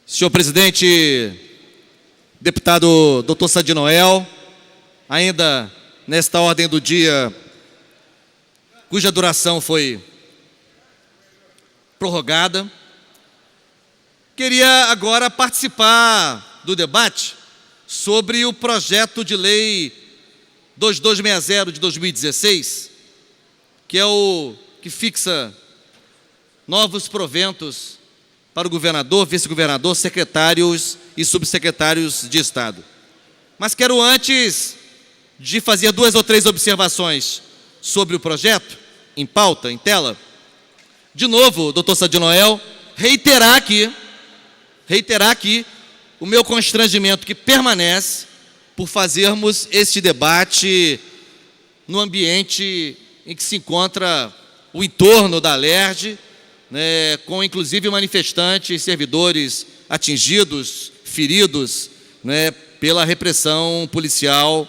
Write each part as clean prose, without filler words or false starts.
Senhor presidente, deputado Dr. Sadi Noel, ainda nesta ordem do dia, cuja duração foi prorrogada, queria agora participar do debate sobre o projeto de lei 2260 de 2016, que é o que fixa novos proventos para o governador, vice-governador, secretários e subsecretários de Estado. Mas quero, antes de fazer 2 ou 3 observações sobre o projeto, em pauta, em tela, de novo, doutor Sadi Noel, reiterar aqui o meu constrangimento que permanece por fazermos este debate no ambiente em que se encontra o entorno da Alerj, com inclusive manifestantes, servidores atingidos, feridos, pela repressão policial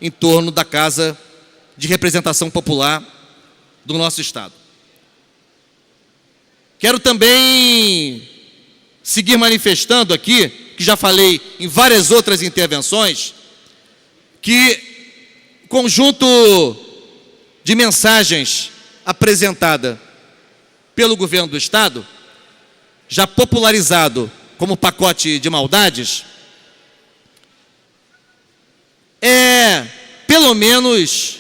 em torno da Casa de Representação Popular do nosso Estado. Quero também seguir manifestando aqui, que já falei em várias outras intervenções, que o conjunto de mensagens apresentada pelo governo do Estado, já popularizado como pacote de maldades, é pelo menos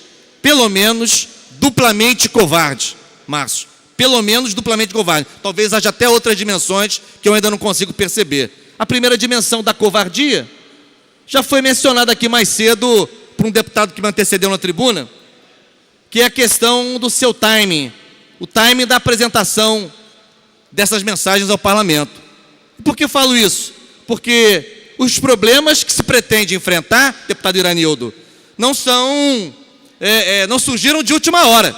duplamente covarde, Márcio. Pelo menos duplamente covarde. Talvez haja até outras dimensões que eu ainda não consigo perceber. A primeira dimensão da covardia já foi mencionada aqui mais cedo por um deputado que me antecedeu na tribuna, que é a questão do seu timing, o timing da apresentação dessas mensagens ao parlamento. E por que falo isso? Porque os problemas que se pretende enfrentar, deputado Iranildo, não surgiram de última hora.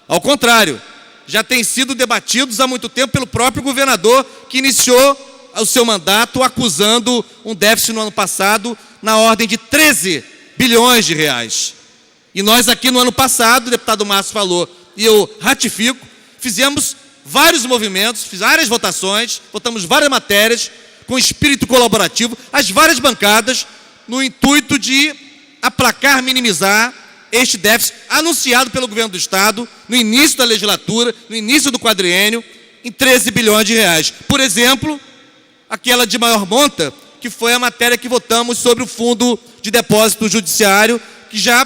Ao contrário, já têm sido debatidos há muito tempo pelo próprio governador, que iniciou o seu mandato acusando um déficit no ano passado na ordem de 13 bilhões de reais. E nós aqui no ano passado, o deputado Márcio falou, e eu ratifico, fizemos vários movimentos, fiz várias votações, votamos várias matérias com espírito colaborativo, as várias bancadas, no intuito de aplacar, minimizar este déficit anunciado pelo governo do Estado no início da legislatura, no início do quadriênio, em 13 bilhões de reais. Por exemplo, aquela de maior monta, que foi a matéria que votamos sobre o Fundo de Depósito Judiciário, que já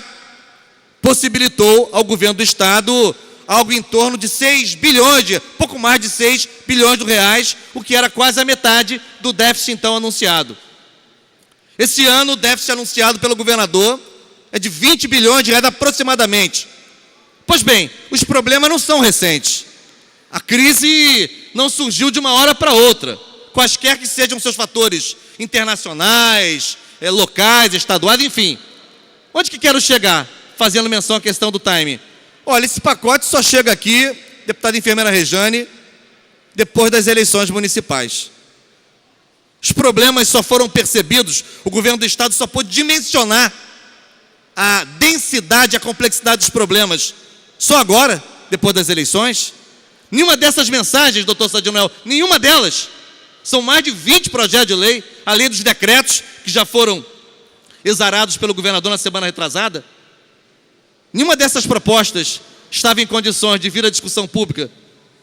possibilitou ao governo do Estado algo em torno de 6 bilhões, pouco mais de 6 bilhões de reais, o que era quase a metade do déficit então anunciado. Esse ano, o déficit anunciado pelo governador é de 20 bilhões de reais aproximadamente. Pois bem, os problemas não são recentes. A crise não surgiu de uma hora para outra, quaisquer que sejam seus fatores internacionais, locais, estaduais, enfim. Onde que quero chegar? Fazendo menção à questão do timing. Olha, esse pacote só chega aqui, deputada enfermeira Rejane, depois das eleições municipais. Os problemas só foram percebidos, o governo do Estado só pôde dimensionar a densidade, a complexidade dos problemas só agora, depois das eleições. Nenhuma dessas mensagens, doutor Sadi Noel, nenhuma delas, são mais de 20 projetos de lei, além dos decretos que já foram exarados pelo governador na semana retrasada. Nenhuma dessas propostas estava em condições de vir à discussão pública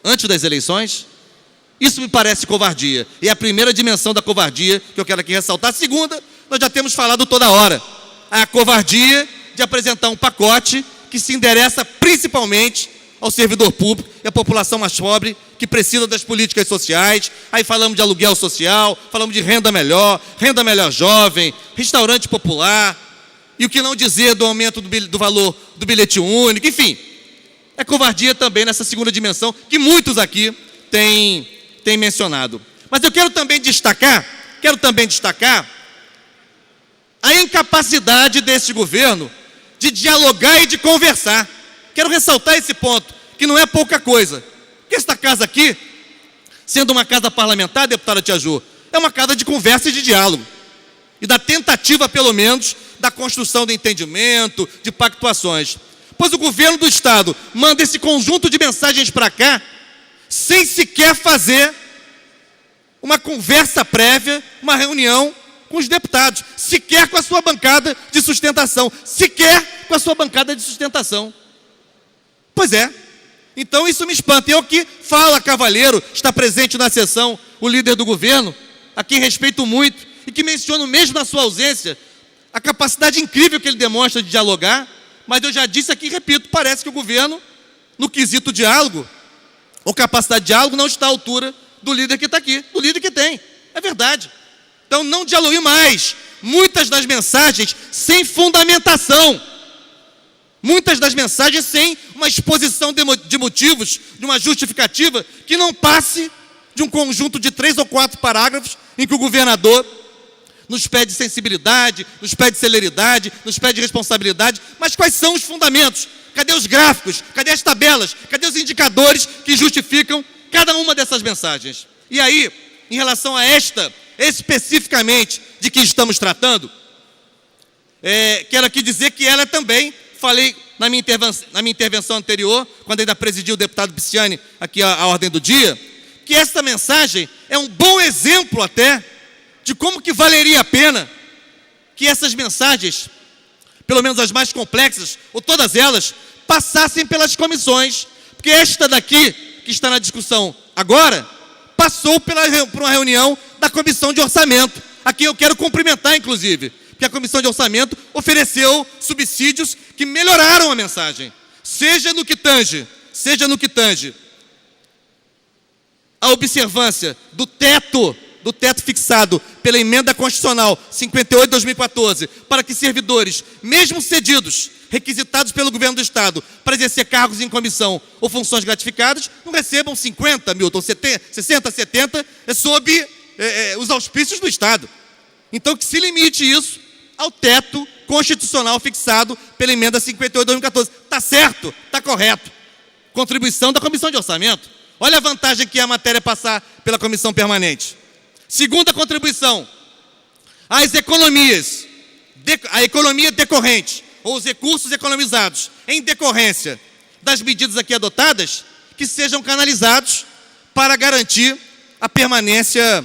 antes das eleições. Isso me parece covardia. E é a primeira dimensão da covardia que eu quero aqui ressaltar. A segunda, nós já temos falado toda hora. A covardia de apresentar um pacote que se endereça principalmente ao servidor público e à população mais pobre que precisa das políticas sociais. Aí falamos de aluguel social, falamos de renda melhor jovem, restaurante popular, e o que não dizer do aumento do valor do bilhete único, enfim. É covardia também nessa segunda dimensão que muitos aqui têm mencionado. Mas eu quero também destacar a incapacidade desse governo de dialogar e de conversar. Quero ressaltar esse ponto, que não é pouca coisa. Porque esta casa aqui, sendo uma casa parlamentar, deputada Tia Ju, é uma casa de conversa e de diálogo. E da tentativa, pelo menos, da construção de entendimento, de pactuações. Pois o governo do Estado manda esse conjunto de mensagens para cá, sem sequer fazer uma conversa prévia, uma reunião com os deputados, sequer com a sua bancada de sustentação, sequer com a sua bancada de sustentação. Pois é, então isso me espanta. Eu que fala Cavalheiro, está presente na sessão, o líder do governo, a quem respeito muito, e que menciono mesmo na sua ausência, a capacidade incrível que ele demonstra de dialogar, mas eu já disse aqui e repito, parece que o governo, no quesito diálogo, ou capacidade de diálogo, não está à altura do líder que está aqui, do líder que tem, é verdade. Então não dialogue mais, muitas das mensagens sem fundamentação, muitas das mensagens sem uma exposição de motivos, de uma justificativa, que não passe de um conjunto de 3 ou 4 parágrafos, em que o governador nos pede sensibilidade, nos pede celeridade, nos pede responsabilidade, mas quais são os fundamentos? Cadê os gráficos? Cadê as tabelas? Cadê os indicadores que justificam cada uma dessas mensagens? E aí, em relação a esta, especificamente, de que estamos tratando, quero aqui dizer que ela também, falei na minha intervenção anterior, quando ainda presidia o deputado Pisciani aqui a ordem do dia, que esta mensagem é um bom exemplo até de como que valeria a pena que essas mensagens, pelo menos as mais complexas, ou todas elas, passassem pelas comissões, porque esta daqui, que está na discussão agora, passou por uma reunião da Comissão de Orçamento, a quem eu quero cumprimentar, inclusive, porque a Comissão de Orçamento ofereceu subsídios que melhoraram a mensagem, seja no que tange a observância do teto fixado pela emenda constitucional 58 de 2014, para que servidores, mesmo cedidos, requisitados pelo governo do Estado para exercer cargos em comissão ou funções gratificadas, não recebam 50 mil, ou 60, 70, sob os auspícios do Estado. Então, que se limite isso ao teto constitucional fixado pela emenda 58 de 2014. Está certo, está correto. Contribuição da Comissão de Orçamento. Olha a vantagem que é a matéria passar pela Comissão Permanente. Segunda contribuição, as economias, a economia decorrente, ou os recursos economizados em decorrência das medidas aqui adotadas, que sejam canalizados para garantir a permanência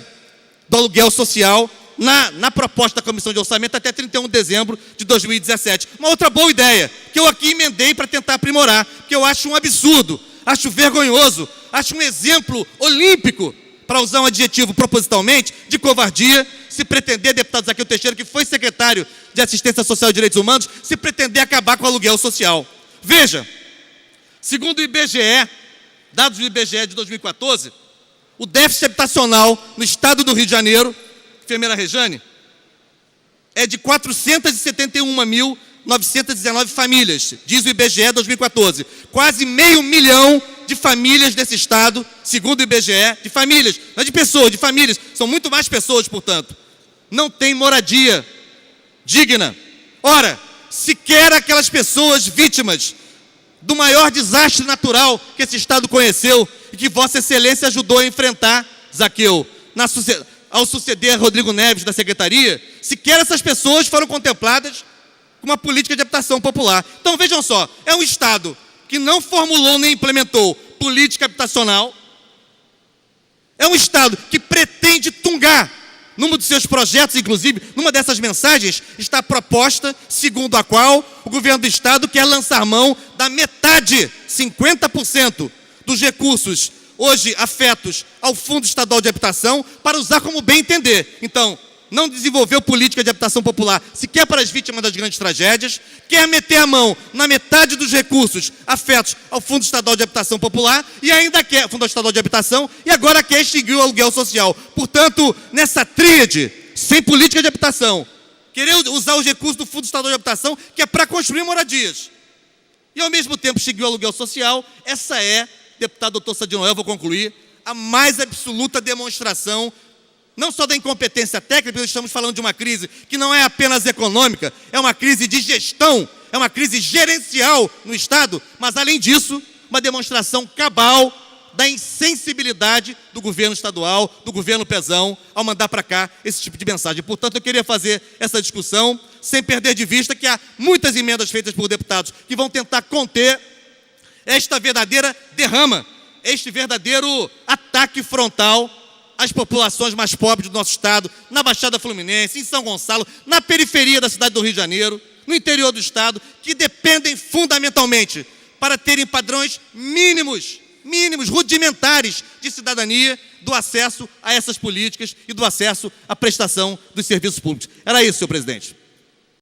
do aluguel social na proposta da Comissão de Orçamento até 31 de dezembro de 2017. Uma outra boa ideia, que eu aqui emendei para tentar aprimorar, que eu acho um absurdo, acho vergonhoso, acho um exemplo olímpico, para usar um adjetivo propositalmente, de covardia, se pretender, deputado Zaqueu Teixeira, que foi secretário de Assistência Social e Direitos Humanos, se pretender acabar com o aluguel social. Veja, segundo o IBGE, dados do IBGE de 2014, o déficit habitacional no estado do Rio de Janeiro, enfermeira Rejane, é de 471.919 famílias, diz o IBGE 2014. Quase 500 mil de famílias desse estado, segundo o IBGE, de famílias, não é de pessoas, de famílias, são muito mais pessoas, portanto, não tem moradia digna. Ora, sequer aquelas pessoas vítimas do maior desastre natural que esse estado conheceu e que Vossa Excelência ajudou a enfrentar, Zaqueu, ao suceder Rodrigo Neves na secretaria, sequer essas pessoas foram contempladas com uma política de habitação popular. Então vejam só, é um estado que não formulou nem implementou política habitacional, é um estado que pretende tungar, num dos seus projetos, inclusive, numa dessas mensagens, está a proposta segundo a qual o governo do estado quer lançar mão da metade, 50%, dos recursos hoje afetos ao Fundo Estadual de Habitação para usar como bem entender. Então, não desenvolveu política de habitação popular, sequer para as vítimas das grandes tragédias, quer meter a mão na metade dos recursos afetos ao Fundo Estadual de Habitação Popular e ainda quer, Fundo Estadual de Habitação, e agora quer extinguir o aluguel social. Portanto, nessa tríade, sem política de habitação, querer usar os recursos do Fundo Estadual de Habitação, que é para construir moradias, e ao mesmo tempo extinguir o aluguel social, essa é, deputado doutor Sadi Noel, vou concluir, a mais absoluta demonstração não só da incompetência técnica, estamos falando de uma crise que não é apenas econômica, é uma crise de gestão, é uma crise gerencial no Estado, mas além disso, uma demonstração cabal da insensibilidade do governo estadual, do governo Pezão, ao mandar para cá esse tipo de mensagem. Portanto, eu queria fazer essa discussão, sem perder de vista que há muitas emendas feitas por deputados que vão tentar conter esta verdadeira derrama, este verdadeiro ataque frontal as populações mais pobres do nosso estado, na Baixada Fluminense, em São Gonçalo, na periferia da cidade do Rio de Janeiro, no interior do estado, que dependem fundamentalmente para terem padrões mínimos, rudimentares de cidadania, do acesso a essas políticas e do acesso à prestação dos serviços públicos. Era isso, senhor presidente.